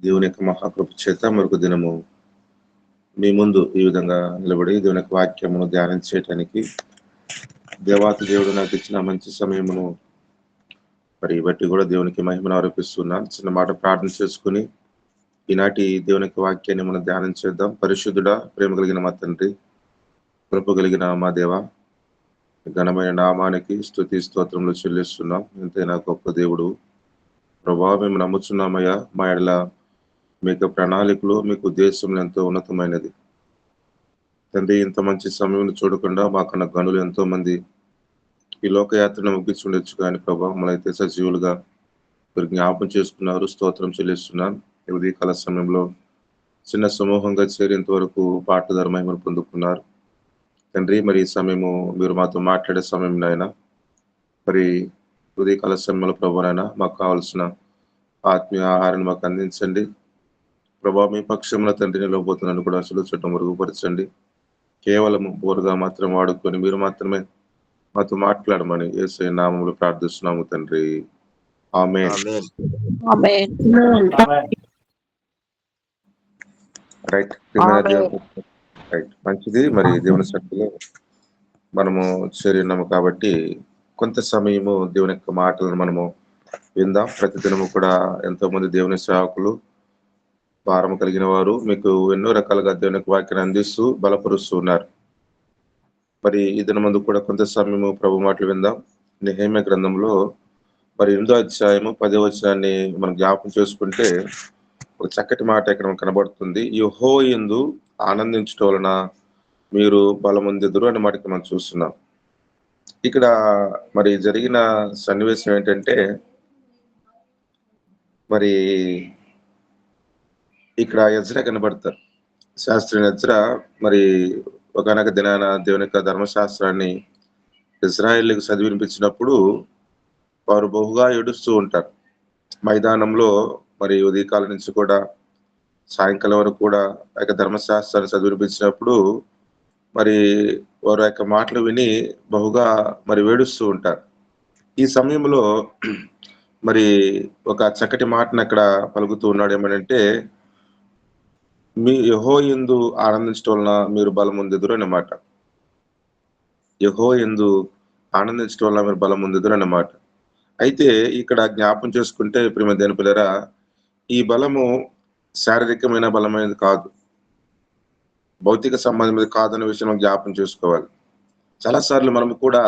దేవుని యొక్క మహాకృప చేత మరొక దినము మీ ముందు ఈ విధంగా నిలబడి దేవుని యొక్క వాక్యమును ధ్యానం చేయటానికి దేవాతి దేవుడు నాకు ఇచ్చిన మంచి సమయమును మరి బట్టి కూడా దేవునికి మహిమను ఆరోపిస్తున్నాను. చిన్న మాట ప్రార్థన చేసుకుని ఈనాటి దేవుని యొక్క వాక్యాన్ని మనం ధ్యానం చేద్దాం. పరిశుద్ధుడా, ప్రేమ కలిగిన మా తండ్రి, కృప కలిగిన మా దేవ, ఘనమైన నామానికి స్తుతి స్తోత్రములు చెల్లిస్తున్నాం. ఎంతైనా గొప్ప దేవుడు ప్రభా, మేము నమ్ముచున్నామయ్యా. మా ఎడల మీకు ప్రణాళికలు, మీకు ఉద్దేశం ఎంతో ఉన్నతమైనది తండ్రి. ఇంత మంచి సమయం చూడకుండా మాకన్నా గనులు ఎంతో మంది ఈ లోకయాత్రను ముగించుండొచ్చు, కానీ ప్రభా మనైతే సజీవులుగా మీరు జ్ఞాపం చేసుకున్నారు. స్తోత్రం చెల్లిస్తున్నాను. ఈ ఉదయకాల సమయంలో చిన్న సమూహంగా చేరేంత వరకు పాటదారు మహిమను పొందుకున్నారు తండ్రి. మరి ఈ సమయము మీరు మాతో మాట్లాడే సమయం నాయన, మరి ఉదయకాల సమయంలో ప్రభునైనా మాకు కావాల్సిన ఆత్మీయ ఆహారాన్ని మాకు అందించండి ప్రభా. మీ పక్షంలో తండ్రి నిలవబోతున్నాను కూడా అసలు చుట్టం మరుగుపరచండి. కేవలం బోరుగా మాత్రం వాడుకొని మీరు మాత్రమే మాతో మాట్లాడమని యేసయ్య నామములో ప్రార్థిస్తున్నాము తండ్రి. ఆమేన్. రైట్ రైట్ మంచిది. మరి దేవుని సన్నిధిలో మనము చేరినాము కాబట్టి కొంత సమయము దేవుని యొక్క మాటలను మనము విందాం. ప్రతిదినము కూడా ఎంతో మంది దేవుని సేవకులు, భారం కలిగిన వారు మీకు ఎన్నో రకాలుగా దేవుని యొక్క వాక్యాన్ని అందిస్తూ బలపరుస్తూ ఉన్నారు. మరి ఈ దిన ముందు కూడా కొంత సమయము ప్రభు మాటలు విందాం. నెహెమ్యా గ్రంథంలో మరి 8వ అధ్యాయము 10వ వచనాన్ని మనం జ్ఞాపకం చేసుకుంటే ఒక చక్కటి మాట ఇక్కడ మనకు కనబడుతుంది. యెహోవాయందు ఆనందించడం వలన మీరు బలమొందెదరు అనే మాటకి మనం చూస్తున్నాం. ఇక్కడ మరి జరిగిన సన్నివేశం ఏంటంటే, మరి ఇక్కడ ఎజ్రా కనబడతారు. శాస్త్రి ఎజ్రా మరి ఒకనొక దినాన దేవుని యొక్క ధర్మశాస్త్రాన్ని ఇజ్రాయేలుకు చదివి వినిపించినప్పుడు వారు బహుగా ఏడుస్తూ ఉంటారు. మైదానంలో మరి ఉదయకాలం నుంచి కూడా సాయంకాలం వరకు కూడా ఆ యొక్క ధర్మశాస్త్రాన్ని చదివి వినిపించినప్పుడు మరి వారు యొక్క మాటలు విని బహుగా మరి వేడుస్తూ ఉంటారు. ఈ సమయంలో మరి ఒక చక్కటి మాటను అక్కడ పలుకుతూ ఉన్నాడు. ఏమనంటే, మీ యెహోవాయందు ఆనందించడం వలన మీరు బలమొందెదరు అన్నమాట. యెహోవాయందు ఆనందించడం వల్ల మీరు బలమొందెదరు అన్నమాట. అయితే ఇక్కడ జ్ఞాపం చేసుకుంటే ప్రియమైన దేవుని పిల్లరా, ఈ బలము శారీరకమైన బలమైనది కాదు, భౌతిక సంబంధమైనది కాదనే విషయం మనం జ్ఞాపం చేసుకోవాలి. చాలాసార్లు మనము కూడా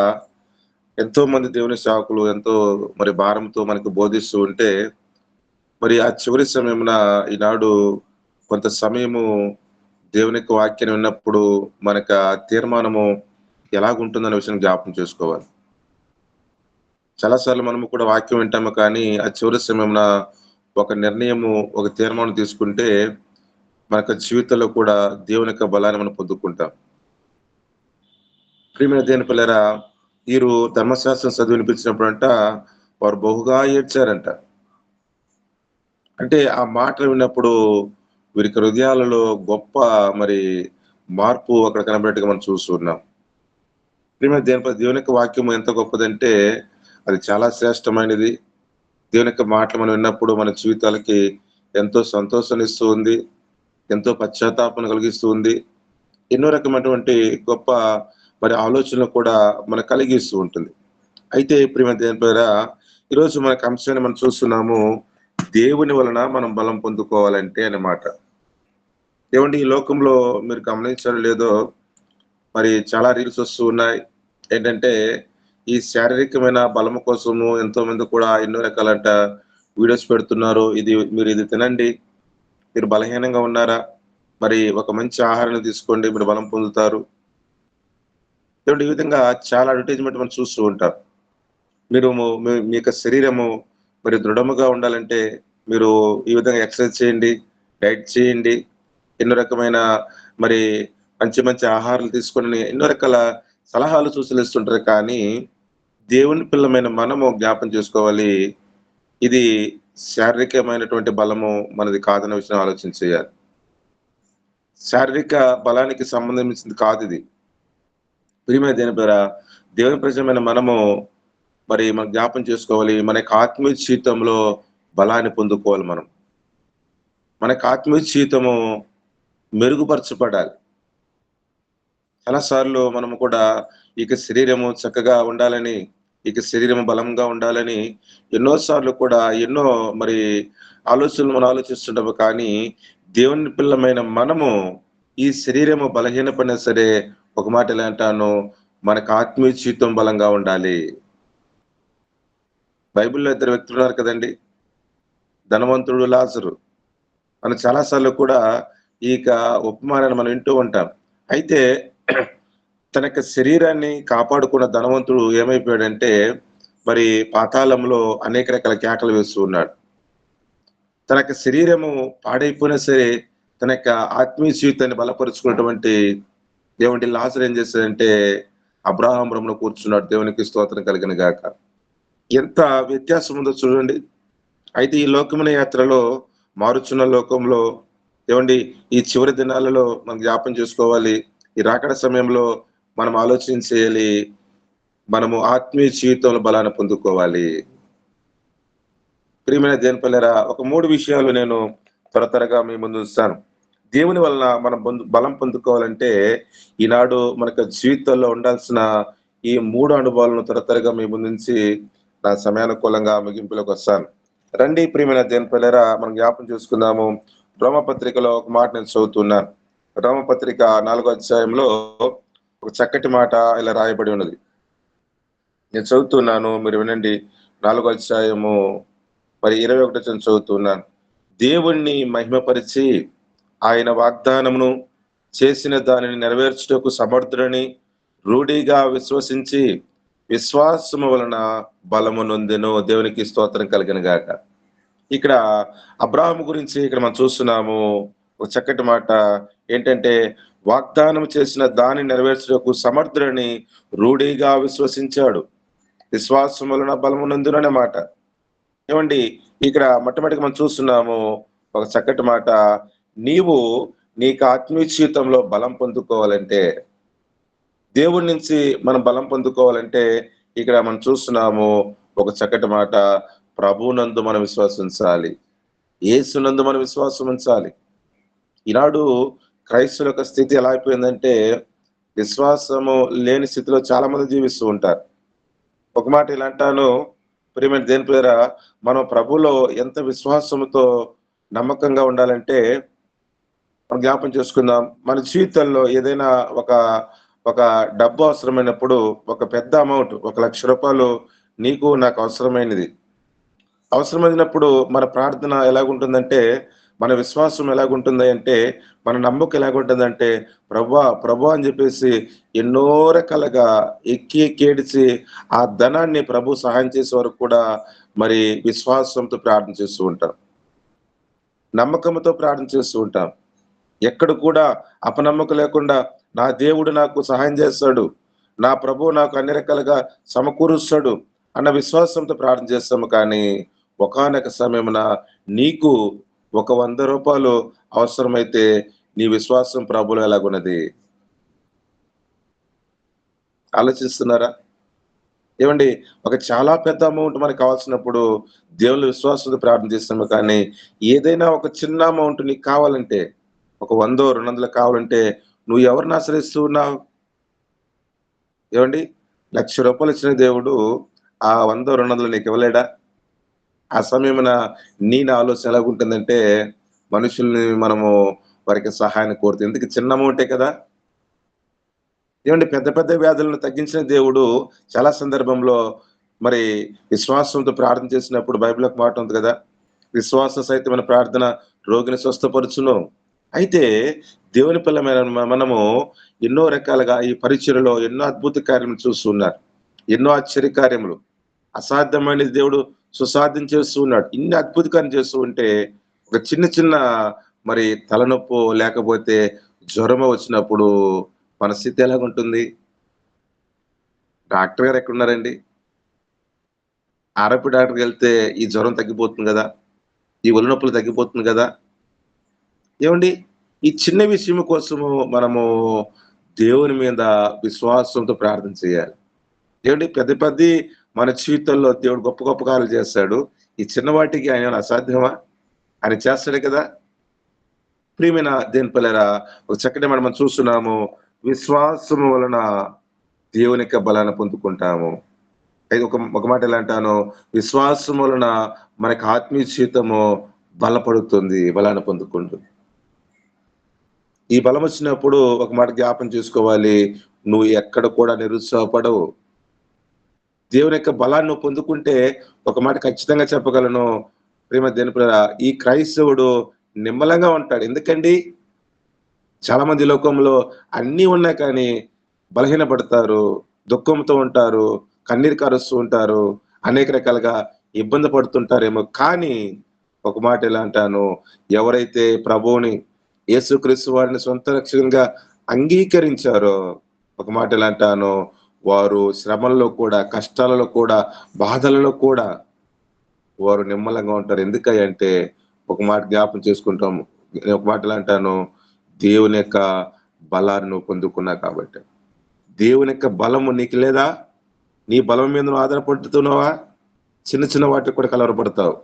ఎంతో మంది దేవుని సేవకులు ఎంతో మరి భారంతో మనకు బోధిస్తూ ఉంటే, మరి ఆ చివరి సమయమున ఈనాడు కొంత సమయము దేవుని యొక్క వాక్యాన్ని విన్నప్పుడు మనకు ఆ తీర్మానము ఎలాగుంటుందనే విషయం జ్ఞాపకం చేసుకోవాలి. చాలాసార్లు మనము కూడా వాక్యం వింటాము, కానీ ఆ చివరి సమయమున ఒక నిర్ణయము, ఒక తీర్మానం తీసుకుంటే మనకు జీవితంలో కూడా దేవుని యొక్క బలాన్ని మనం పొందుకుంటాం. ప్రియమైన దేవుని పిల్లరా, వీరు ధర్మశాస్త్రం చదివి వినిపించినప్పుడంట వారు బహుగా ఏడ్చారంట. అంటే ఆ మాటలు విన్నప్పుడు వీరికి హృదయాలలో గొప్ప మరి మార్పు అక్కడ కనబడేట్టుగా మనం చూస్తున్నాం. ప్రియమైన దేవుని యొక్క వాక్యం ఎంత గొప్పదంటే అది చాలా శ్రేష్టమైనది. దేవుని యొక్క మాటలు మనం విన్నప్పుడు మన జీవితాలకి ఎంతో సంతోషాన్ని ఇస్తూ ఉంది, ఎంతో పశ్చాత్తాపం కలిగిస్తూ ఉంది, ఎన్నో రకమైనటువంటి గొప్ప మరి ఆలోచనలు కూడా మనకు కలిగిస్తూ ఉంటుంది. అయితే ప్రియమైన దేవుని పేర ఈరోజు మనకు అంశాన్ని మనం చూస్తున్నాము, దేవుని వలన మనం బలం పొందుకోవాలంటే అన్నమాట. ఏమండి, ఈ లోకంలో మీరు గమనించారో లేదో, మరి చాలా రీల్స్ వస్తూ ఉన్నాయి. ఏంటంటే ఈ శారీరకమైన బలము కోసము ఎంతో మంది కూడా ఎన్నో రకాలంట వీడియోస్ పెడుతున్నారు. మీరు ఇది తినండి, మీరు బలహీనంగా ఉన్నారా, మరి ఒక మంచి ఆహారాన్ని తీసుకోండి, మీరు బలం పొందుతారు. ఈ విధంగా చాలా అడ్వర్టైజ్మెంట్ మనం చూస్తూ ఉంటాం. మీరు మీ యొక్క శరీరము మరి దృఢముగా ఉండాలంటే మీరు ఈ విధంగా ఎక్సర్సైజ్ చేయండి, డైట్ చేయండి, ఎన్నో రకమైన మరి మంచి మంచి ఆహారాలు తీసుకొని ఎన్నో రకాల సలహాలు సూచనలిస్తుంటారు. కానీ దేవుని పిల్లమైన మనము జ్ఞాపం చేసుకోవాలి, ఇది శారీరకమైనటువంటి బలము మనది కాదన్న విషయం ఆలోచన చేయాలి. శారీరక బలానికి సంబంధించింది కాదు ఇది. ప్రియమైన దేని పేర దేవుని ప్రజమైన మనము మరి మనం జ్ఞాపం చేసుకోవాలి, మన యొక్క ఆత్మీయ జీవితంలో బలాన్ని పొందుకోవాలి. మనం మనకు ఆత్మీయ జీవితము మెరుగుపరచబడాలి. చాలా సార్లు మనము కూడా ఇక శరీరము చక్కగా ఉండాలని, ఇక శరీరము బలంగా ఉండాలని ఎన్నో సార్లు కూడా ఎన్నో మరి ఆలోచనలు మనం ఆలోచిస్తుంటాము. కానీ దేవుని పిల్లమైన మనము ఈ శరీరము బలహీనపడినా సరే ఒక మాట ఎలా అంటాను, మనకు ఆత్మీయ జీవితం బలంగా ఉండాలి. బైబిల్‌లో ఇద్దరు వ్యక్తులున్నారు కదండీ! ధనవంతుడు, లాజరు. మనం చాలా సార్లు కూడా ఇక ఉపమానాన్ని మనం వింటూ ఉంటాం. అయితే తన యొక్క శరీరాన్ని కాపాడుకున్న ధనవంతుడు ఏమైపోయాడంటే, మరి పాతాళంలో అనేక రకాల కేకలు వేస్తూ ఉన్నాడు. తన యొక్క శరీరము పాడైపోయినా సరే, తన యొక్క ఆత్మీయ జీవితాన్ని బలపరుచుకున్నటువంటి దేవుడి లాజరు ఏం చేశాడంటే, అబ్రాహాం రొమ్మున కూర్చున్నాడు. దేవునికి స్తోత్రం కలుగును గాక. ఎంత వ్యత్యాసం ఉందో చూడండి. అయితే ఈ లోకమున యాత్రలో మారుచున్న లోకంలో ఏవండి ఈ చివరి దినాలలో మనం జ్ఞాపం చేసుకోవాలి. ఈ రాకడ సమయంలో మనం ఆలోచన చేయాలి. మనము ఆత్మీయ జీవితంలో బలాన్ని పొందుకోవాలి. ప్రియమైన దేవుని పిల్లరా, ఒక 3 విషయాలు నేను త్వరగా మీ ముందు ఉంచుతాను. దేవుని వలన మనం బలం పొందుకోవాలంటే ఈనాడు మనకు జీవితంలో ఉండాల్సిన ఈ 3 అనుభవాలను త్వరగా మీ ముందుంచి నా సమయానుకూలంగా ముగింపులోకి వస్తాను. రండి ప్రియమైన దేవుని పిల్లరా, మనం జ్ఞాపం చేసుకుందాము. రోమపత్రికలో ఒక మాట నేను చదువుతున్నాను. రోమపత్రిక 4వ అధ్యాయంలో ఒక చక్కటి మాట ఇలా రాయబడి ఉన్నది. నేను చదువుతున్నాను, మీరు వినండి. 4వ అధ్యాయము మరి 21 వచనం చదువుతున్నాను. దేవుణ్ణి మహిమపరిచి ఆయన వాగ్దానమును చేసిన దానిని నెరవేర్చుటకు సమర్థుడని రూఢిగా విశ్వసించి విశ్వాసము వలన బలము నొందెను. దేవునికి స్తోత్రం కలుగును గాక. ఇక్కడ అబ్రాహాము గురించి ఇక్కడ మనం చూస్తున్నాము. ఒక చక్కటి మాట ఏంటంటే, వాగ్దానం చేసిన దాన్ని నెరవేర్చుటకు సమర్థుడని రూఢిగా విశ్వసించాడు. విశ్వాసం వలన బలము నొందెను మాట. ఏమండి, ఇక్కడ మొట్టమొదటిగా మనం చూస్తున్నాము ఒక చక్కటి మాట. నీకు ఆత్మీయ జీవితంలో బలం పొందుకోవాలంటే, దేవుడి నుంచి మనం బలం పొందుకోవాలంటే ఇక్కడ మనం చూస్తున్నాము ఒక చక్కటి మాట. ప్రభువునందు మనం విశ్వాసం ఉంచాలి. యేసునందు మనం విశ్వాసం ఉంచాలి. ఈనాడు క్రైస్తవుల యొక్క స్థితి ఎలా అయిపోయిందంటే, విశ్వాసము లేని స్థితిలో చాలా మంది జీవిస్తూ ఉంటారు. ఒక మాట ఇలా అంటాను, ప్రియమైన దేవుని ప్రియులారా, మనం ప్రభువులో ఎంత విశ్వాసముతో నమ్మకంగా ఉండాలంటే, మనం జ్ఞాపం చేసుకుందాం. మన జీవితంలో ఏదైనా ఒక ఒక డబ్బు అవసరమైనప్పుడు, ఒక పెద్ద అమౌంట్, ₹1,00,000 నీకు నాకు అవసరమైనది. అవసరమైనప్పుడు మన ప్రార్థన ఎలాగుంటుందంటే, మన విశ్వాసం ఎలాగుంటుంది అంటే, మన నమ్మకం ఎలాగుంటుందంటే, ప్రభువా ప్రభువా అని చెప్పేసి ఎన్నో రకాలుగా ఎక్కి ఏడిచి ఆ ధనాన్ని ప్రభు సహాయం చేసే వరకు కూడా మరి విశ్వాసంతో ప్రార్థన చేస్తూ ఉంటాం. నమ్మకంతో ప్రార్థన చేస్తూ ఉంటాం. ఎక్కడ కూడా అపనమ్మకం లేకుండా నా దేవుడు నాకు సహాయం చేస్తాడు, నా ప్రభువు నాకు అన్ని రకాలుగా సమకూరుస్తాడు అన్న విశ్వాసంతో ప్రార్థన చేస్తాము. కానీ ఒకానొక సమయమున నీకు ఒక ₹100 అవసరమైతే నీ విశ్వాసం ప్రభువులో ఎలాగున్నది ఆలోచిస్తున్నారా? ఏమండి, ఒక చాలా పెద్ద అమౌంట్ మనకు కావాల్సినప్పుడు దేవుని విశ్వాసంతో ప్రార్థన చేస్తాము. కానీ ఏదైనా ఒక చిన్న అమౌంట్ నీకు కావాలంటే, ఒక 100, 200 కావాలంటే నువ్వు ఎవరిని ఆశ్రయిస్తూ ఉన్నావు? ఏవండి, ₹1,00,000 ఇచ్చిన దేవుడు ఆ 100, 200 నీకు ఇవ్వలేడా? ఆ సమయమున నా ఆలోచన ఎలాగుంటుందంటే, మనుషుల్ని మనము వారికి సహాయాన్ని కోరుతాం. ఎందుకు చిన్న అమౌంటే కదా! ఏవండి, పెద్ద పెద్ద వ్యాధులను తగ్గించిన దేవుడు చాలా సందర్భంలో మరి విశ్వాసంతో ప్రార్థన చేసినప్పుడు బైబిల్‌లో ఒక మాట ఉంది కదా! విశ్వాస సహితమైన ప్రార్థన రోగిని స్వస్థపరచును. అయితే దేవుని పిల్లమైన మనము ఎన్నో రకాలుగా ఈ పరిచర్యలో ఎన్నో అద్భుత కార్యములు చూస్తున్నారు. ఎన్నో ఆశ్చర్య కార్యములు. అసాధ్యమైనది దేవుడు సుసాధ్యం చేస్తూ ఉన్నాడు. ఇన్ని అద్భుత కార్యం చేస్తూ ఉంటే, ఒక చిన్న చిన్న మరి తలనొప్పో లేకపోతే జ్వరమో వచ్చినప్పుడు మన స్థితి ఎలాగుంటుంది? డాక్టర్ గారు ఎక్కడున్నారండి? ఆర్ఎంపీ డాక్టర్‌కెళ్తే ఈ జ్వరం తగ్గిపోతుంది గదా! ఈ ఒళ్ళు నొప్పులు తగ్గిపోతుంది గదా! ఏవండి, ఈ చిన్న విషయం కోసము మనము దేవుని మీద విశ్వాసంతో ప్రార్థన చేయాలి. ఏవండి, పెద్ద పెద్దయి మన జీవితంలో దేవుడు గొప్ప గొప్ప కార్యాలు చేస్తాడు. ఈ చిన్న వాటికి ఆయన అసాధ్యమా? ఆయన చేస్తాడు కదా! ప్రియమైన దేని పిల్లరా, ఒక చక్కటి మనం చూస్తున్నాము. విశ్వాసము వలన దేవుని యొక్క బలాన్ని పొందుకుంటాము. అయితే ఒక ఒక మాట ఎలా అంటాను, విశ్వాసం వలన మనకి ఆత్మీయ జీవితము బలపడుతుంది, బలాన్ని పొందుకుంటుంది. ఈ బలం వచ్చినప్పుడు ఒక మాట జ్ఞాపం చేసుకోవాలి, నువ్వు ఎక్కడ కూడా నిరుత్సాహపడవు. దేవుని యొక్క బలాన్ని నువ్వు పొందుకుంటే ఒక మాట ఖచ్చితంగా చెప్పగలను, ప్రేమ దేని పిల్లరా, ఈ క్రైస్తవుడు నిమ్మలంగా ఉంటాడు. ఎందుకండి? చాలా మంది ఈ లోకంలో అన్నీ ఉన్నాయి కానీ బలహీనపడతారు, దుఃఖంతో ఉంటారు, కన్నీరు కారుస్తూ ఉంటారు, అనేక రకాలుగా ఇబ్బంది పడుతుంటారేమో. కానీ ఒక మాట ఎలా అంటాను, ఎవరైతే ప్రభువుని యేసుక్రీస్తు వారిని సొంత రక్షకునిగా అంగీకరించారో, ఒక మాట ఎలా అంటాను, వారు శ్రమల్లో కూడా, కష్టాలలో కూడా, బాధలలో కూడా వారు నిమ్మలంగా ఉంటారు. ఎందుకంటే ఒక మాట జ్ఞాపం చేసుకుంటాము. ఒక మాట ఎలా అంటాను, దేవుని యొక్క బలాన్ని నువ్వు పొందుకున్నావు కాబట్టి. దేవుని యొక్క బలము నీకు లేదా? నీ బలం మీద నువ్వు ఆధారపడుతున్నావా? చిన్న చిన్న వాటికి కూడా కలవరపడతావు.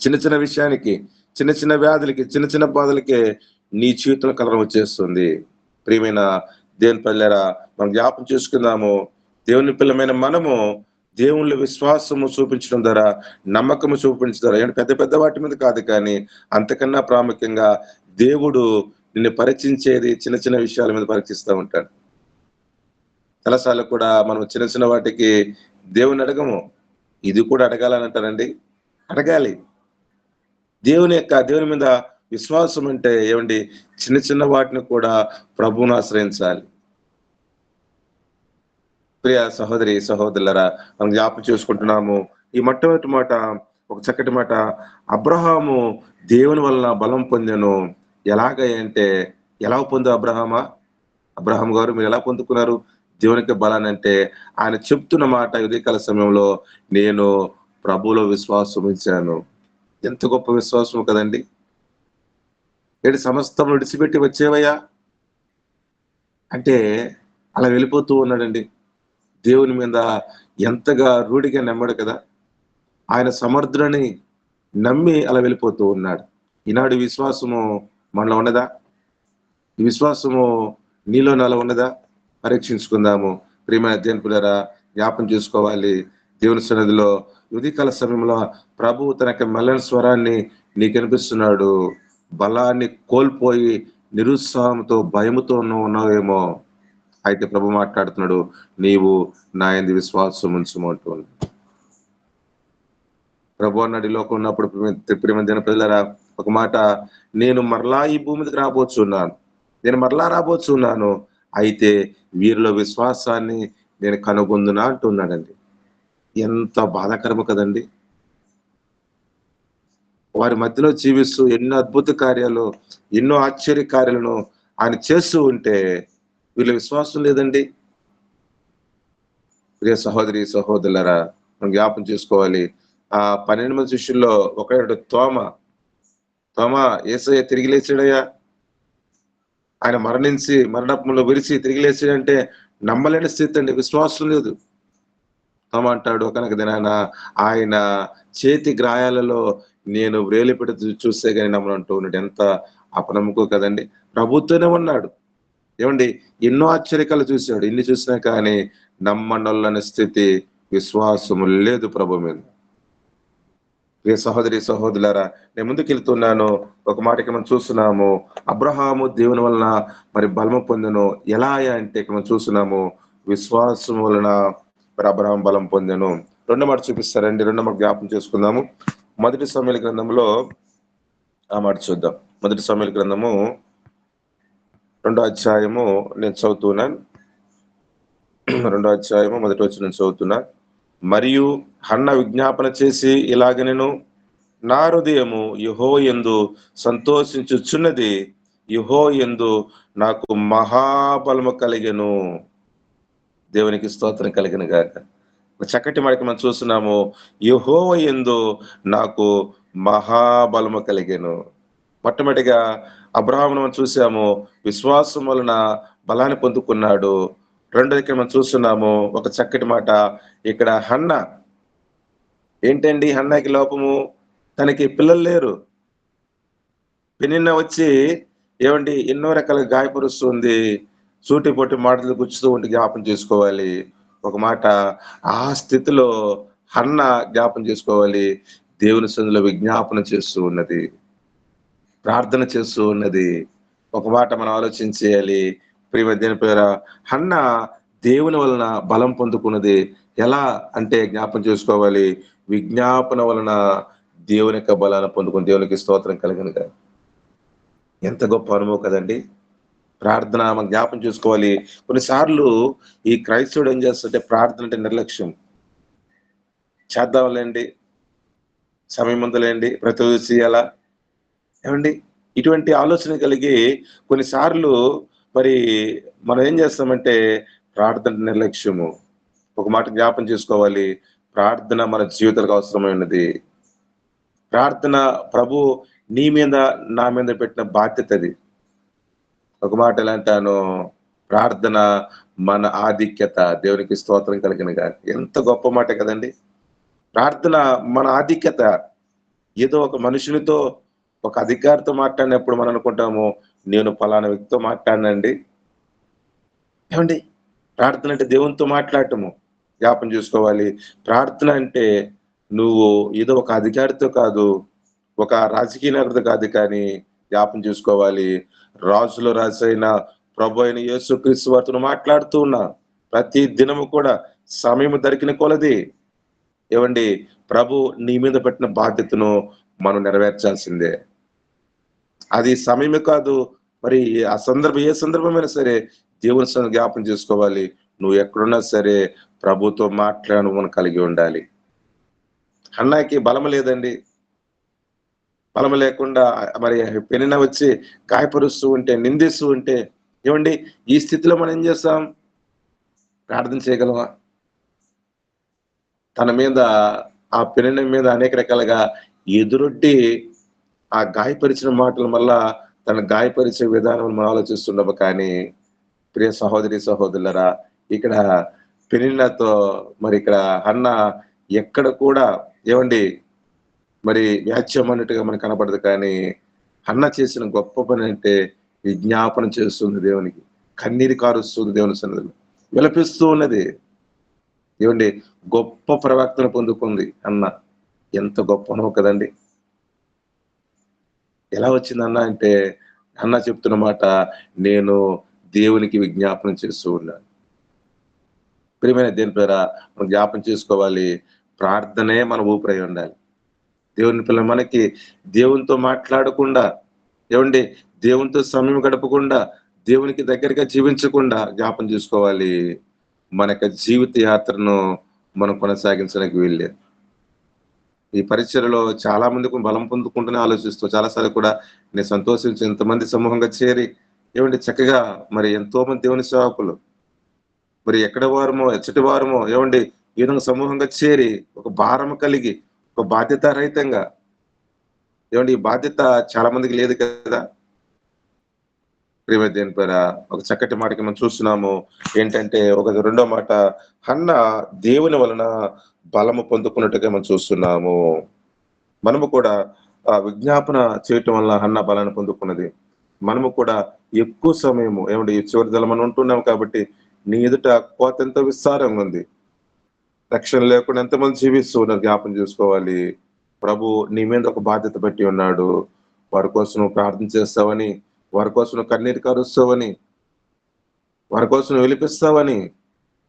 చిన్న చిన్న విషయానికి, చిన్న చిన్న వ్యాధులకి, చిన్న చిన్న బాధలకే నీ జీవితంలో కలవరం వచ్చేస్తుంది. ప్రియమైన దేవుని పిల్లరా, మనం జ్ఞాపం చేసుకుందాము. దేవుని పిల్లమైన మనము దేవునిలో విశ్వాసము చూపించడం ద్వారా, నమ్మకము చూపించడం ద్వారా, అంటే పెద్ద పెద్ద వాటి మీద కాదు కానీ అంతకన్నా ప్రాముఖ్యంగా దేవుడు నిన్ను పరీక్షించేది చిన్న చిన్న విషయాల మీద పరీక్షిస్తూ ఉంటాడు. చాలాసార్లు కూడా మనం చిన్న చిన్న వాటికి దేవుని అడగము. ఇది కూడా అడగాలని అంటారండి. అడగాలి. దేవుని మీద విశ్వాసం అంటే ఏమండి, చిన్న చిన్న వాటిని కూడా ప్రభువును ఆశ్రయించాలి. ప్రియ సహోదరి సహోదరులరా, మనం జ్ఞాపకం చేసుకుంటున్నాము. ఈ మొట్టమొదటి మాట, ఒక చక్కటి మాట, అబ్రహాము దేవుని వలన బలం పొందెను. ఎలాగ అంటే, ఎలా పొందు అబ్రహాం గారు మీరు ఎలా పొందుకున్నారు దేవునికి బలాన్ని అంటే, ఆయన చెప్తున్న మాట ఉదయకాల సమయంలో, నేను ప్రభువులో విశ్వాసం ఉంచాను. ఎంత గొప్ప విశ్వాసం కదండి. ఏడు సమస్తం విడిచిపెట్టి వచ్చేవయ్యా అంటే అలా వెళ్ళిపోతూ ఉన్నాడండి. దేవుని మీద ఎంతగా రూఢిగా నమ్మాడు కదా. ఆయన సమర్థుడని నమ్మి అలా వెళ్ళిపోతూ ఉన్నాడు. ఈనాడు విశ్వాసము మనలో ఉన్నదా? ఈ విశ్వాసము నీలో నాలో ఉన్నదా? పరీక్షించుకుందాము. ప్రియమైన దేవుని పిల్లరా, జ్ఞాపం చేసుకోవాలి. దేవుని సన్నిధిలో ఉదయకాల సమయంలో ప్రభువు తన యొక్క మెల్లని స్వరాన్ని నీకు వినిపిస్తున్నాడు. బలాన్ని కోల్పోయి నిరుత్సాహంతో, భయముతో ఉన్నావేమో. అయితే ప్రభు మాట్లాడుతున్నాడు, నీవు నా యందు విశ్వాసం ఉంచుము అంటున్నాడు. ప్రభు అన్నాడు, ఈ లోకం ఉన్నప్పుడు ప్రియమైన దేవుని పిల్లరా, ఒక మాట, నేను మరలా ఈ భూమి మీదకి రాబోతున్నాను, అయితే వీరిలో విశ్వాసాన్ని నేను కనుగొందునా అంటున్నాడండి. ఎంత బాధాకరము కదండి. వారి మధ్యలో జీవిస్తూ ఎన్నో అద్భుత కార్యాలు, ఎన్నో ఆశ్చర్య కార్యాలను ఆయన చేస్తూ ఉంటే వీళ్ళ విశ్వాసం లేదండి. ప్రియ సహోదరి సహోదరులరా, మనం జ్ఞాపం చేసుకోవాలి. ఆ 12 మంది శిష్యుల్లో ఒకడు తోమ యేసయ్య తిరిగి లేచాడయ్యా, ఆయన మరణంలో విరిచి తిరిగి లేచాడంటే నమ్మలేని స్థితి అండి. విశ్వాసం లేదు. తోమ అంటాడు, కనుక దినాన ఆయన చేతి గ్రాయాలలో నేను వ్రేలి పెట్టి చూస్తే కానీ నమ్మనంటూ ఉన్నాడు. ఎంత అపనమ్మకం కదండి. ప్రభుత్వనే ఉన్నాడు. ఏమండి, ఎన్నో ఆశ్చర్యకాలు చూశాడు. ఇన్ని చూసినా కానీ నమ్మనొల్లని స్థితి, విశ్వాసము లేదు ప్రభు మీద. ప్రియ సహోదరి సహోదరులారా, నేను ముందుకెళ్తున్నాను. ఒక మాటకి మనం చూస్తున్నాము, అబ్రహాము దేవుని వలన మరి బలము పొందెను. ఎలా అంటే మనం చూస్తున్నాము, విశ్వాసం వలన మరి అబ్రహాం బలం పొందెను. రెండో మాట చూపిస్తారండి. రెండో మాట జ్ఞాపం చేసుకుందాము. మొదటి సమూయేలు గ్రంథంలో ఆ మాట చూద్దాం. మొదటి సమూయేలు గ్రంథము 2వ అధ్యాయము నేను చదువుతున్నాను. 2వ అధ్యాయము మొదటి వచనం నేను చదువుతున్నా. మరియు హన్న విజ్ఞాపన చేసి ఇలాగనెను, నా హృదయము యెహోవా యందు సంతోషించుచున్నది, యెహోవా యందు నాకు మహాబలము కలిగెను. దేవునికి స్తోత్రం కలిగిన గాక. చక్కటి మాటకి మనం చూస్తున్నాము, యెహోవా యందు నాకు మహాబలము కలిగెను. మొట్టమొదటిగా అబ్రహామును మనం చూసాము, విశ్వాసం వలన బలాన్ని పొందుకున్నాడు. రెండోది మనం చూస్తున్నాము ఒక చక్కటి మాట, ఇక్కడ హన్న ఏంటండి, హన్నకి లోపము, తనకి పిల్లలు లేరు. పెనిన్న వచ్చి ఏమండి ఎన్నో రకాలుగా గాయపరుస్తుంది. సూటిపోటి మాటలు గుచ్చుతూ ఉంటే జ్ఞాపం చేసుకోవాలి. ఒక మాట ఆ స్థితిలో హన్న జ్ఞాపం చేసుకోవాలి. దేవుని సన్నిధిలో విజ్ఞాపన చేస్తూ ఉన్నది. ప్రార్థన చేస్తూ ఉన్నది. ఒక మాట మనం ఆలోచించేయాలి. ప్రియమైన దేవుని ప్రియులారా, హన్న దేవుని వలన బలం పొందుకున్నది. ఎలా అంటే జ్ఞాపం చేసుకోవాలి. విజ్ఞాపన వలన దేవుని యొక్క బలాన్ని పొందుకుని దేవునికి స్తోత్రం కలుగును గాక. ఎంత గొప్ప అనుభవం కదండీ! ప్రార్థన మనం జ్ఞాపం చేసుకోవాలి. కొన్నిసార్లు ఈ క్రైస్తవుడు ఏం చేస్తాడంటే ప్రార్థన అంటే నిర్లక్ష్యం. చేద్దాంలేండి, సమయం ఉందిలేండి, ప్రతిరోజు చేయాలా? ఏవండి? ఇటువంటి ఆలోచన కలిగి కొన్నిసార్లు మరి మనం ఏం చేస్తామంటే ప్రార్థన నిర్లక్ష్యము. ఒక మాట జ్ఞాపం చేసుకోవాలి. ప్రార్థన మన జీవితాలకు అవసరమైనది. ప్రార్థన ప్రభు నీ మీద, నా మీద పెట్టిన బాధ్యతది. ఒక మాట ఎలా అంటాను, ప్రార్థన మన ఆధిక్యత. దేవునికి స్తోత్రం కలిగిన గాక. ఎంత గొప్ప మాట కదండీ! ప్రార్థన మన ఆధిక్యత. ఏదో ఒక మనుషునితో, ఒక అధికారితో మాట్లాడినప్పుడు మనం అనుకుంటాము, నేను పలానా వ్యక్తితో మాట్లాడినండి. ఏవండి? ప్రార్థన అంటే దేవునితో మాట్లాడటము. జ్ఞాపం చేసుకోవాలి. ప్రార్థన అంటే నువ్వు ఏదో ఒక అధికారితో కాదు, ఒక రాజకీయ నాయకుడితో కాదు కానీ జ్ఞాపం చేసుకోవాలి. రాజుల రాజైన ప్రభు అయిన యేసుక్రీస్తు వారితో మాట్లాడుతూ ఉన్నా. ప్రతి దినము కూడా సమయం దొరికిన కొలది ఏవండి ప్రభు నీ మీద పెట్టిన బాధ్యతను మనం నెరవేర్చాల్సిందే. అది సమయమే కాదు, మరి ఆ సందర్భం ఏ సందర్భమైనా సరే దేవుని సన్నిధిలో జ్ఞాపం చేసుకోవాలి. నువ్వు ఎక్కడున్నా సరే ప్రభుతో మాట్లాడను కలిగి ఉండాలి. హన్నాకి బలం లేదండి. బలం లేకుండా మరి పెనిన్న వచ్చి గాయపరుస్తూ ఉంటే, నిందిస్తూ ఉంటే ఏవండి ఈ స్థితిలో మనం ఏం చేస్తాం? ప్రార్థన చేయగలమా? తన మీద ఆ పెనిన్న మీద అనేక రకాలుగా ఎదురొడ్డి ఆ గాయపరిచిన మాటల వల్ల తను గాయపరిచే విధానం మనం ఆలోచిస్తున్నాము కానీ, ప్రియ సహోదరి సహోదరులారా, ఇక్కడ పెనిన్నతో మరి ఇక్కడ హన్న ఎక్కడ కూడా ఏవండి మరి వ్యాజ్యం అన్నట్టుగా మనకు కనపడదు కానీ, హన్న చేసిన గొప్ప పని అంటే విజ్ఞాపన చేస్తుంది దేవునికి. కన్నీరు కారుస్తుంది దేవుని సన్నిధిలో. విలపిస్తూ ఉన్నది. ఏవండి గొప్ప ప్రవక్తను పొందుకుంది హన్న. ఎంత గొప్ప అనుభవం కదండీ! ఎలా వచ్చిందన్న అంటే, అన్న చెప్తున్న మాట, నేను దేవునికి విజ్ఞాపన చేస్తూ ఉన్నాను. ప్రియమైన దేవుని ప్రియులారా, మనం జ్ఞాపం చేసుకోవాలి. ప్రార్థనే మన ఊపిరై ఉండాలి. దేవుని పిల్ల మనకి దేవునితో మాట్లాడకుండా, ఏవండి దేవునితో సమయం గడపకుండా, దేవునికి దగ్గరగా జీవించకుండా జ్ఞాపం చేసుకోవాలి. మన యొక్క జీవిత యాత్రను మనం కొనసాగించడానికి వీల్లేదు. ఈ పరిచర్యలో చాలా మందికి బలం పొందుకుంటూనే ఆలోచిస్తూ చాలా సార్లు కూడా నేను సంతోషించి ఇంతమంది సమూహంగా చేరి ఏమంటే చక్కగా మరి ఎంతో మంది దేవుని సేవకులు మరి ఎక్కడ వారమో ఎచ్చటి వారమో ఏమండి ఈ విధంగా సమూహంగా చేరి ఒక భారం కలిగి ఒక బాధ్యత రహితంగా ఏమండి ఈ బాధ్యత చాలా మందికి లేదు కదా. ప్రియమైన దేవుని పేర ఒక చక్కటి మాటకి మనం చూస్తున్నాము. ఏంటంటే ఒక రెండో మాట, హన్న దేవుని వలన బలము పొందుకున్నట్టుగా మనం చూస్తున్నాము. మనము కూడా విజ్ఞాపన చేయటం వల్ల హన్న బలాన్ని పొందుకున్నది. మనము కూడా ఎక్కువ సమయము ఏమంటే ఈ చివరి దళ మనం ఉంటున్నాం కాబట్టి నీ ఎదుట కోత ఎంతో విస్తారంగా ఉంది. రక్షణ లేకుండా ఎంతమంది జీవిస్తూ ఉన్నారు జ్ఞాపం చేసుకోవాలి. ప్రభు నీ మీద ఒక బాధ్యత పెట్టి ఉన్నాడు. వారి కోసం నువ్వు ప్రార్థన చేస్తావని, వారి కోసం నువ్వు కన్నీరు కారుస్తావని, వారి కోసం నువ్వు విలిపిస్తావని.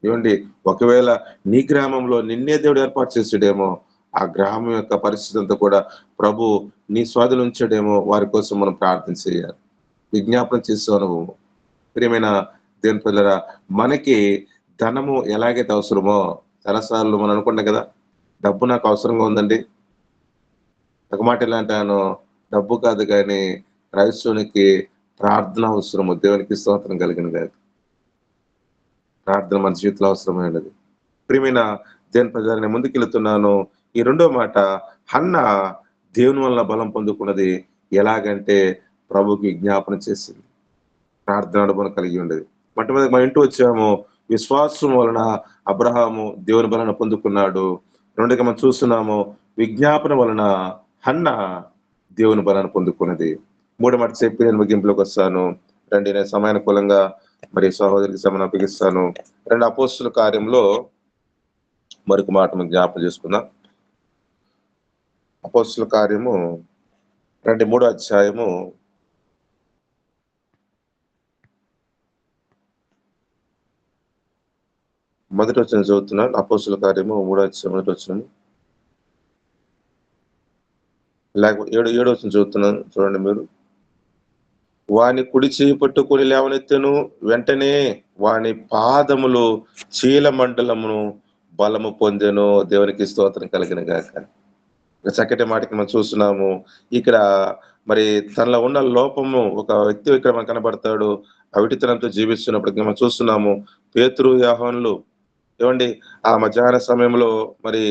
ఏమండి ఒకవేళ నీ గ్రామంలో నిన్నే దేవుడు ఏర్పాటు చేసాడేమో, ఆ గ్రామం యొక్క పరిస్థితి అంతా కూడా ప్రభు నీ స్వాధీనం ఉంచాడేమో, వారి కోసం మనం ప్రార్థన చేయాలి. విజ్ఞాపన చేసే అనుభవం. ప్రియమైన దేవుని పిల్లరా, మనకి ధనము ఎలాగైతే అవసరమో చాలాసార్లు మనం అనుకుంటాం కదా, డబ్బు నాకు అవసరంగా ఉందండి. ఒక మాట ఎలా అంటాను, డబ్బు కాదు కానీ క్రైస్తవునికి ప్రార్థన అవసరము. దేవునికి స్తోత్రం కలిగిన గాక. ప్రార్థన మన జీవితంలో అవసరమైనది. ప్రియమైన దేవుని ప్రజలని ముందుకెళ్తున్నాను. ఈ రెండో మాట, హన్న దేవుని వలన బలం పొందుకున్నది ఎలాగంటే ప్రభుకి విజ్ఞాపన చేసింది. ప్రార్థన అనుభవం కలిగి ఉండేది. మొట్టమొదటి మనం ఇంటూ వచ్చాము, విశ్వాసం వలన అబ్రహాము దేవుని బలాన్ని పొందుకున్నాడు. రెండుగా మనం చూస్తున్నాము, విజ్ఞాపన వలన హన్న దేవుని బలాన్ని పొందుకున్నది. మూడో మాట చెప్పి నేను ముగింపులోకి వస్తాను. రండి, నేను సమయానుకూలంగా మరి సహోదరికి సమయం అప్పగిస్తాను. రెండు అపోస్తుల కార్యంలో మరొక మాట మనం జ్ఞాపకం చేసుకుందాం. అపోస్తుల కార్యము రండి 3వ అధ్యాయము మొదటి వచనం చదువుతున్నాను. అపోస్తుల కార్యము 3వ అధ్యాయం మొదటి వచనం, లేకపోతే 7వ వచనం చదువుతున్నాను, చూడండి మీరు. వాని కుడి చేయి పట్టుకొని లేవనెత్తెను, వెంటనే వాని పాదములు చీల మండలమును బలము పొందెను. దేవునికి స్తోత్రం కలిగిన గాక. చక్కటి మాటకి మనం చూస్తున్నాము. ఇక్కడ మరి తనలో ఉన్న లోపము ఒక వ్యక్తి ఇక్కడ మనకు కనబడతాడు. అవిటితనంతో జీవిస్తున్నప్పుడు మనం చూస్తున్నాము. పేతురు, యోహానులు ఏమండి ఆ మధ్యాహ్న సమయంలో మరి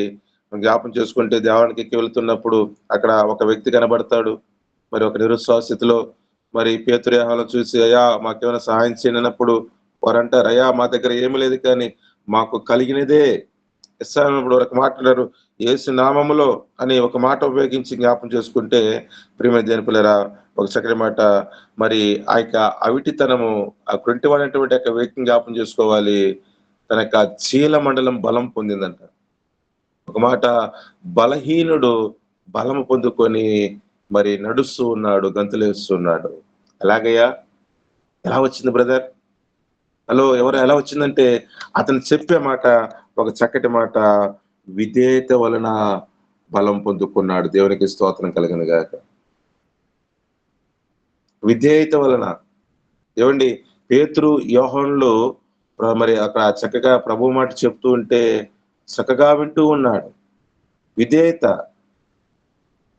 జ్ఞాపం చేసుకుంటే దేవానికి ఎక్కి వెళ్తున్నప్పుడు అక్కడ ఒక వ్యక్తి కనబడతాడు. మరి ఒక నిరుత్సాహస్థితిలో మరి పేతురు, యోహానులను చూసి, అయ్యా మాకేమైనా సహాయం చేయండి అన్నప్పుడు వారు అంటారు, అయ్యా మా దగ్గర ఏమి లేదు కానీ మాకు కలిగినదే ఇస్తానప్పుడు ఒక మాట్లాడారు, యేసు నామములో అని ఒక మాట ఉపయోగించి జ్ఞాపం చేసుకుంటే ప్రియమైన దేవుని పిల్లరా, ఒక చక్కటి మాట. మరి ఆ యొక్క అవిటితనము, ఆ కృంటివాడైనటువంటి యొక్క వ్యక్తిని జ్ఞాపం చేసుకోవాలి. తన యొక్క చీల మండలం బలం పొందిందంట. ఒక మాట, బలహీనుడు బలము పొందుకొని మరి నడుస్తూ ఉన్నాడు, గంతులేస్తూ ఉన్నాడు. ఎలాగయ్యా, ఎలా వచ్చింది బ్రదర్? హలో, ఎవరు ఎలా వచ్చిందంటే అతను చెప్పే మాట ఒక చక్కటి మాట, విధేయత వలన బలం పొందుకున్నాడు. దేవునికి స్తోత్రం కలుగును గాక. విధేయత వలన. ఏమండి, పేతురు, యోహానులు మరి అక్కడ చక్కగా ప్రభు మాట చెప్తూ ఉంటే చక్కగా వింటూ ఉన్నాడు. విధేయత.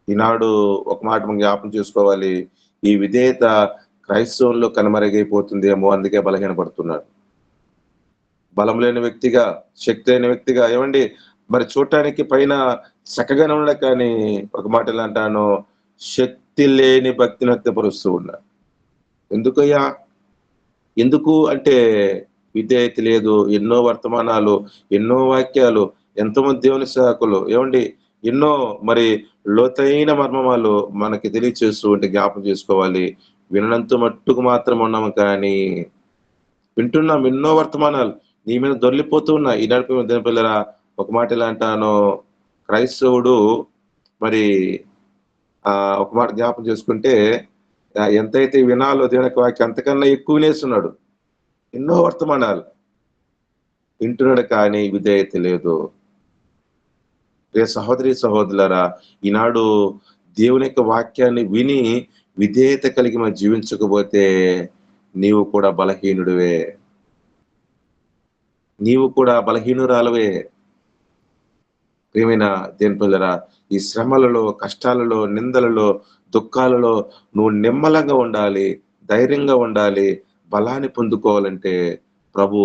ఈనాడు ఒక మాట మనం జ్ఞాపం చేసుకోవాలి. ఈ విధేయత క్రైస్తవుల్లో కనుమరుగైపోతుందేమో, అందుకే బలహీనపడుతున్నాడు. బలం లేని వ్యక్తిగా, శక్తి లేని వ్యక్తిగా, ఏమండి మరి చూడటానికి పైన చక్కగానే ఉన్నాడు కానీ ఒక మాట ఎలా అంటాను, శక్తి లేని భక్తిని వ్యక్తపరుస్తూ ఉన్నాడు. ఎందుకయ్యా? ఎందుకు అంటే విధేయత లేదు. ఎన్నో వర్తమానాలు, ఎన్నో వాక్యాలు, ఎంతోమంది దేవుని సేవకులు ఏమండి ఎన్నో మరి లోతైన మర్మమాలు మనకి తెలియచేస్తూ ఉంటే జ్ఞాపం చేసుకోవాలి. వినంత మట్టుకు మాత్రం ఉన్నాము కానీ వింటున్నాం ఎన్నో వర్తమానాలు నీ మీద దొర్లిపోతూ ఉన్నాయి. ఈ నడిపి దేవుని పిల్లరా, ఒక మాట ఎలా అంటాను, క్రైస్తవుడు మరి ఒక మాట జ్ఞాపం చేసుకుంటే ఎంతైతే వినాలో దేవుని యొక్క వాక్యం అంతకన్నా ఎక్కువ వినేస్తున్నాడు. ఎన్నో వర్తమానాలు వింటున్నాడు కానీ విధేయత లేదు. సహోదరి సహోదరులారా, ఈనాడు దేవుని యొక్క వాక్యాన్ని విని విధేయత కలిగి మనం జీవించకపోతే నీవు కూడా బలహీనుడివే, నీవు కూడా బలహీనురాలవే. ప్రియమైన దేవుని పిల్లరా, ఈ శ్రమలలో, కష్టాలలో, నిందలలో, దుఃఖాలలో నువ్వు నిమ్మలంగా ఉండాలి, ధైర్యంగా ఉండాలి. బలాన్ని పొందుకోవాలంటే ప్రభు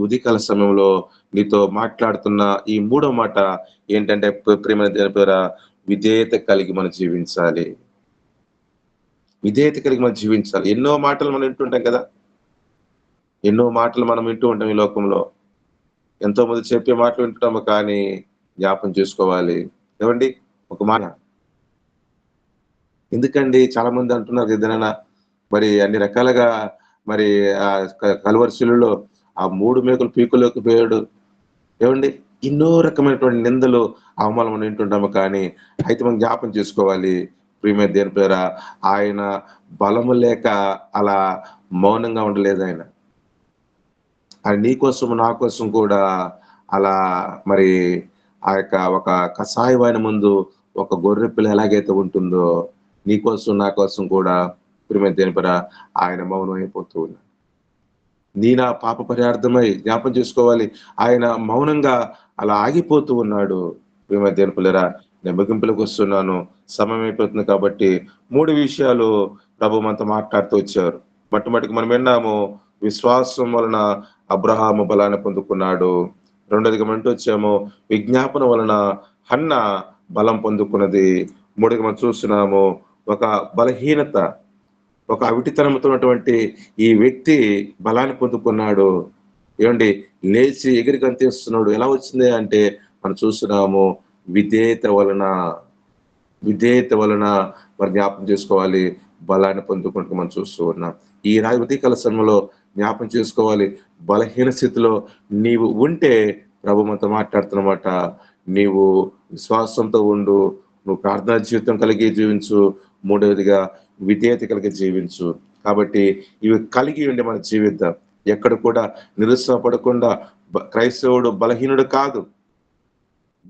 ఉదయకాల సమయంలో నీతో మాట్లాడుతున్న ఈ మూడో మాట ఏంటంటే, ప్రియమైన దేవుని పిల్లరా, విధేయత కలిగి మనం జీవించాలి. విధేయత కలిగి మనం జీవించాలి. ఎన్నో మాటలు మనం వింటుంటాం కదా, ఎన్నో మాటలు మనం వింటూ ఉంటాం ఈ లోకంలో. ఎంతో మంది చెప్పే మాటలు వింటున్నాము కానీ జ్ఞాపం చేసుకోవాలి. ఏమండి, ఒక మాట ఎందుకండి చాలా మంది అంటున్నారు ఏదైనా మరి అన్ని రకాలుగా మరి ఆ కలువరి శిలువలో ఆ 3 మేకులు పీకులోకి పోయాడు. ఏమండి, ఎన్నో రకమైనటువంటి నిందలు, అవమానం మనం వింటుంటాము కానీ అయితే మనం జ్ఞాపం చేసుకోవాలి. ప్రియమైన దేవుని పేర, ఆయన బలము లేక అలా మౌనంగా ఉండలేదు. ఆయన నీ కోసం నా కోసం కూడా అలా మరి ఆ యొక్క ఒక కషాయమైన ముందు ఒక గొర్రె పిల్ల ఎలాగైతే ఉంటుందో నీ కోసం నా కోసం కూడా ప్రియమైన దేవుని పేర ఆయన మౌనం అయిపోతూ ఉన్నాడు. నీ నా పాప పరిహార్థమై జ్ఞాపం చేసుకోవాలి, ఆయన మౌనంగా అలా ఆగిపోతూ ఉన్నాడు. ప్రియమైన దేవుని పిల్లరా, నేను ముగింపులకు వస్తున్నాను, సమయం అయిపోతుంది కాబట్టి 3 విషయాలు ప్రభు మనతో మాట్లాడుతూ వచ్చారు. మొట్టమొదటికి మనం విన్నాము, విశ్వాసం వలన అబ్రహాము బలాన్ని పొందుకున్నాడు. రెండోదిగా మనం వచ్చాము, విజ్ఞాపన వలన హన్న బలం పొందుకున్నది. మూడోదిగా మనం చూస్తున్నాము, ఒక బలహీనత, ఒక అవిటితనంతో ఉన్నటువంటి ఈ వ్యక్తి బలాన్ని పొందుకున్నాడు. ఏమండి, లేచి ఎగిరి గంతేస్తున్నాడు. ఎలా వచ్చింది అంటే మనం చూస్తున్నాము, విధేయత వలన. విధేయత వలన మరి జ్ఞాపకం చేసుకోవాలి. బలాన్ని పొందుకుంటూ మనం చూస్తూ ఉన్నాం. ఈ ఉదయకాల సమయంలో జ్ఞాపం చేసుకోవాలి, బలహీన స్థితిలో నీవు ఉంటే ప్రభు మనతో మాట్లాడుతున్నమాట. నీవు విశ్వాసంతో ఉండు, నువ్వు ప్రార్థనా జీవితం కలిగి జీవించు, మూడవదిగా విధేయత కలిగి జీవించు. కాబట్టి ఇవి కలిగి ఉండి మనం జీవిద్దాం. ఎక్కడ కూడా నిరుత్సాహపడకుండా, క్రైస్తవుడు బలహీనుడు కాదు,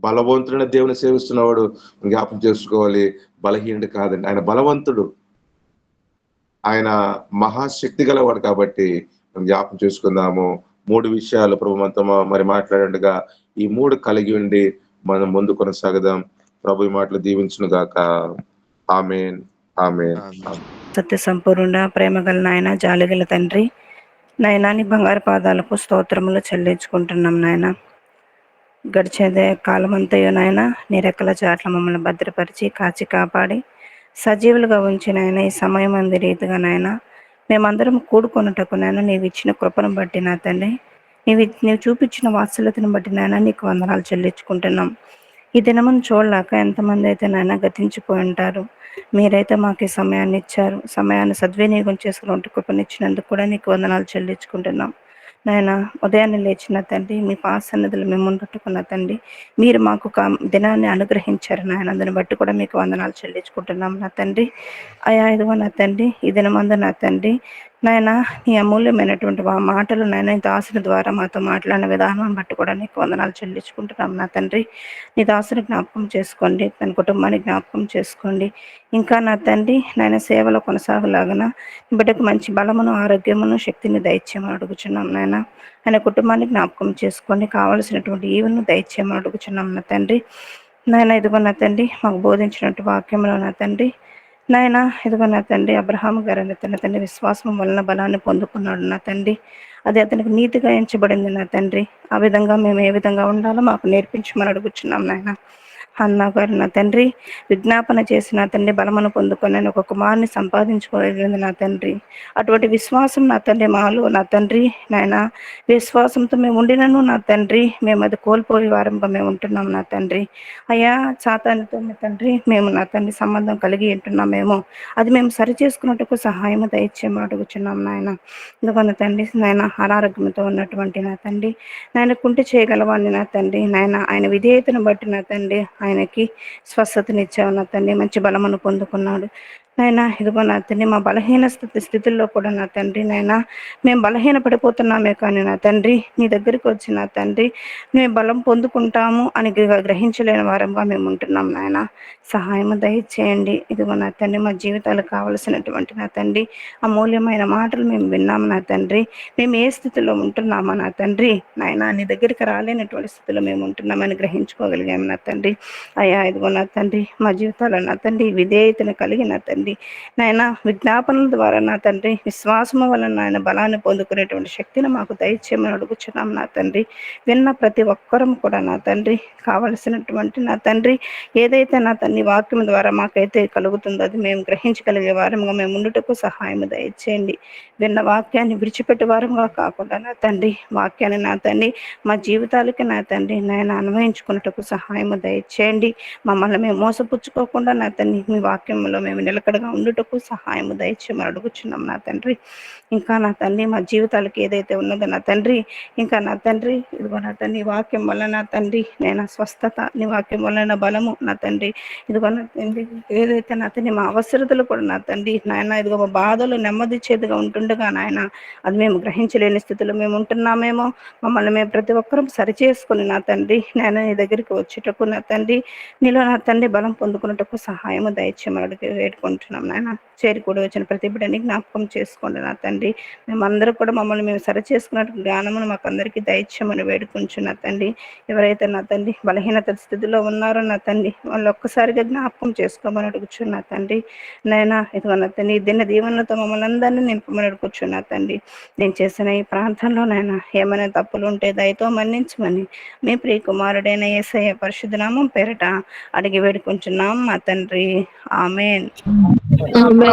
బలవంతుడైన దేవుని సేవిస్తున్నవాడు జ్ఞాపకం చేసుకోవాలి, బలహీనుడు కాదండి, ఆయన బలవంతుడు, ఆయన మహాశక్తి గలవాడు. కాబట్టి మనం జ్ఞాపకం చేసుకుందాము. 3 విషయాలు ప్రభు మనతో మరి మాట్లాడగా ఈ 3 కలిగి ఉండి మనం ముందు కొనసాగదాం. ప్రభు ఈ మాటలు దీవించును గాక. ఆమేన్, ఆమేన్. సత్య సంపూర్ణ ప్రేమ గల నాయన, జాలిగల తండ్రి, నాయనా నీ బంగారు పాదాలకు స్తోత్రములు చెల్లించుకుంటున్నాం నాయన. గడిచేదే కాలం అంతయో నాయన నీ రెక్కల చాట్ల మమ్మల్ని భద్రపరిచి కాచి కాపాడి సజీవులుగా ఉంచి నాయన ఈ సమయం అంది రీతిగా నాయన మేమందరం కూడుకొనుటకు నాయన నీవు ఇచ్చిన కృపను బట్టి నా తండ్రి, నీవు చూపించిన వాత్సల్యతను బట్టి నాయన నీకు వందనాలు చెల్లించుకుంటున్నాం. ఈ దినమును చూడలేక ఎంతమంది అయితే నాయన గతించిపోయి ఉంటారు, మీరైతే మాకు ఈ సమయాన్ని ఇచ్చారు. సమయాన్ని సద్వినియోగం చేసుకుని కృపనిచ్చినందుకు కూడా నీకు వందనాలు చెల్లించుకుంటున్నాం నాయన. ఉదయాన్నే లేచిన తండ్రి, మీ పాసన్నిధులు మేము ముందుట్టుకున్న తండ్రి, మీరు మాకు దినాన్ని అనుగ్రహించారు నాయన. అందుని బట్టి కూడా మీకు వందనాలు చెల్లించుకుంటున్నాం నా తండ్రి. అయా ఇదిగో నా తండ్రి, ఈ దినమందు నా తండ్రి నాయన నీ అమూల్యమైనటువంటి మాటలు నాయన దాసుని ద్వారా మాతో మాట్లాడిన విధానం బట్టి కూడా నీకు వందనాలు చెల్లించుకుంటున్నాం నా తండ్రి. నీ దాసుని జ్ఞాపకం చేసుకోండి, తన కుటుంబాన్ని జ్ఞాపకం చేసుకోండి. ఇంకా నా తండ్రి నాయన సేవలో కొనసాగలాగన బిడ్డకు మంచి బలమును, ఆరోగ్యమును, శక్తిని దయచేయమని అడుగుచున్నాం నాయన. ఆయన కుటుంబాన్ని జ్ఞాపకం చేసుకోండి, కావలసినటువంటి ఈవులను దయచేయమని అడుగుచున్నాం నా తండ్రి. నాయన ఇదిగో నా తండ్రి మాకు బోధించినట్టు వాక్యంలో నా తండ్రి నాయన ఇదిగో నా తండ్రి, అబ్రహాం గారు తన తండ్రి విశ్వాసం వలన బలాన్ని పొందుకున్నాడు నా తండ్రి. అది అతనికి నీతిగా ఎంచబడింది నా తండ్రి. ఆ విధంగా మేము ఏ విధంగా ఉండాలో మాకు నేర్పించమని అడుగుచున్నాం నాయన. అన్న గారు నా తండ్రి విజ్ఞాపన చేసి నా తండ్రి బలమును పొందుకొని నేను ఒక కుమారుని సంపాదించుకోగలిగింది నా తండ్రి. అటువంటి విశ్వాసం నా తండ్రి మాలో నా తండ్రి నాయన, విశ్వాసంతో మేము ఉండినను నా తండ్రి మేము అది కోల్పోయే వారంగా మేము ఉంటున్నాం నా తండ్రి. అయ్యా సాతానుతో నా తండ్రి మేము నా తండ్రి సంబంధం కలిగి ఉంటున్నామేమో, అది మేము సరి చేసుకున్నట్టుకు సహాయం దయచేయమని అడుగుచున్నాం నాయన. ఎందుకన్న తండ్రి నాయన అనారోగ్యంతో ఉన్నటువంటి నా తండ్రి నాయన కుంటి చేయగలవాడిని నా తండ్రి నాయన, ఆయన విధేయతను బట్టి నా తండ్రి ఆయనకి స్వస్థతనిచ్చావు నా తండ్రి, మంచి బలమును పొందుకున్నాడు నాయన. ఇదిగో నా తండ్రి మా బలహీన స్థితిలో కూడా నా తండ్రి నాయన మేము బలహీన పడిపోతున్నామే కానీ నా తండ్రి నీ దగ్గరికి వచ్చి నా తండ్రి మేము బలం పొందుకుంటాము అని గ్రహించలేని వారంగా మేము ఉంటున్నాం నాయన. సహాయం దయచేయండి. ఇదిగో నా తండ్రి మా జీవితాలకు కావలసినటువంటి నా తండ్రి అమూల్యమైన మాటలు మేము విన్నాము నా తండ్రి. మేము ఏ స్థితిలో ఉంటున్నామో నా తండ్రి నాయన నీ దగ్గరికి రాలేనటువంటి స్థితిలో మేము ఉంటున్నామని గ్రహించుకోగలిగాము నా తండ్రి. అయ్యా ఇదిగో నా తండ్రి మా జీవితాల్లో నా తండ్రి విధేయతను కలిగి నా తండ్రి నాయన విజ్ఞాపనల ద్వారా నా తండ్రి విశ్వాసము వలన నాయన బలాన్ని పొందుకునేటువంటి శక్తిని మాకు దయచేయమని అడుగుచున్నాం నా తండ్రి. విన్న ప్రతి ఒక్కరం కూడా నా తండ్రి కావలసినటువంటి నా తండ్రి ఏదైతే నా తండ్రి వాక్యం ద్వారా మాకైతే కలుగుతుందో అది మేము గ్రహించగలిగే వారంగా మేము ఉండుటకు సహాయం దయచేయండి. విన్న వాక్యాన్ని విడిచిపెట్టే వారంగా కాకుండా నా తండ్రి వాక్యాన్ని నా తండ్రి మా జీవితాలకి నా తండ్రి నాయన అన్వయించుకున్నట్టుకు సహాయం దయచేయండి. మమ్మల్ని మేము మోసపుచ్చుకోకుండా నా తండ్రి మీ వాక్యంలో మేము నిలకడగా ఉండుటకు సహాయం దయచేయమని అడుగుచున్నాం నా తండ్రి. ఇంకా నా తండ్రి మా జీవితాలకి ఏదైతే ఉన్నదో నా తండ్రి ఇంకా నా తండ్రి ఇదిగో నా తండ్రి వాక్యం వల్ల నా తండ్రి నేను స్వస్థత, నీ వాక్యం వల్ల నా బలము నా తండ్రి ఇదిగో నా తండ్రి ఏదైతే నా తండ్రి మా అవసరతలు కూడా నా తండ్రి నాయన ఇదిగో మా బాధలు నెమ్మదిచ్చేదిగా ఉంటుండగా నాయన అది మేము గ్రహించలేని స్థితిలో మేము ఉంటున్నామేమో, మమ్మల్ని మేము ప్రతి ఒక్కరూ సరిచేసుకుని నా తండ్రి నేను నీ దగ్గరికి వచ్చేటకు నా తండ్రి నీలో నా తండ్రి బలం పొందుకున్నట్టుకు సహాయము దయచేయమని వేడుకుంటున్నాం నాయన. చేరికూడి వచ్చిన ప్రతి బిడ్డని జ్ఞాపకం చేసుకోండి నా తండ్రి. మేమందరూ కూడా మమ్మల్ని మేము సరి చేసుకున్నట్టు జ్ఞానమును మాకు అందరికీ దయచేయమని వేడుకుంటున్నా నా తండ్రి. ఎవరైతే నా తండ్రి బలహీనత స్థితిలో ఉన్నారో నా తండ్రి వాళ్ళు ఒక్కసారిగా జ్ఞాపకం చేసుకోమని అడుగుచున్నా తండ్రి. నైనా ఇదిగో నా తండ్రి దిన దీవెనలతో మమ్మల్ని అందరినీ నింపమని అడుగుచున్నా తండ్రి. నేను చేసిన ఈ ప్రాంతంలో నైనా ఏమైనా తప్పులు ఉంటే దయతో మన్నించమని మీ ప్రియ కుమారుడైన యేసయ్య పరిశుద్ధ నామం పేరట అడిగి వేడుకుంటున్నాం మా తండ్రి. ఆమేన్. ఆమేన్.